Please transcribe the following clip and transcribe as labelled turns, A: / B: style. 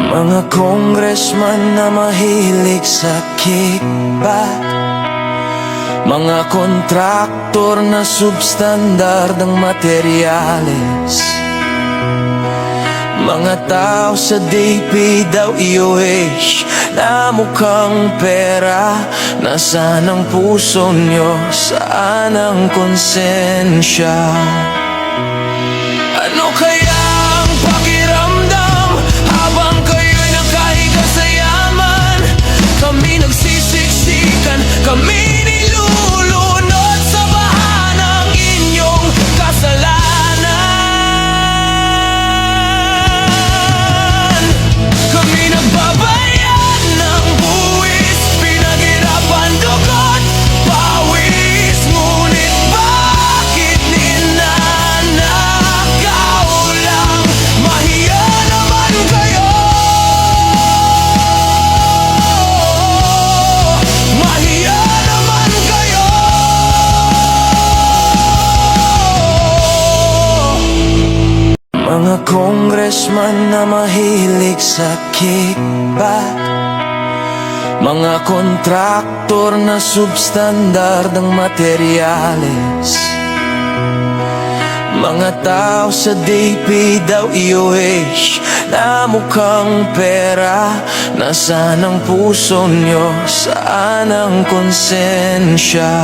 A: Mga congressman na mahilig sa kickback, mga kontraktor na substandard ang materyales, mga tao sa DPWH na mukhang pera. Nasaan ang puso nyo? Saan ang konsensya? Ano kaya ang pakiramdam habang kayo'y nakahiga sa yaman? Kami nagsisiksikan, kami nilulunod sa baha ng inyong kasalanan. Kami nagbabayad ng buwis, pinaghirapan dugot, pawis. Ngunit bakit ninanakaw lang? Mahiya naman kayo, mahiya naman kayo. Mga congressman na mahilig sa kickback, mga kontraktor na substandard ang materyales, mga tao sa DPWH na mukhang pera. Nasaan ang puso nyo? Saan ang konsensya?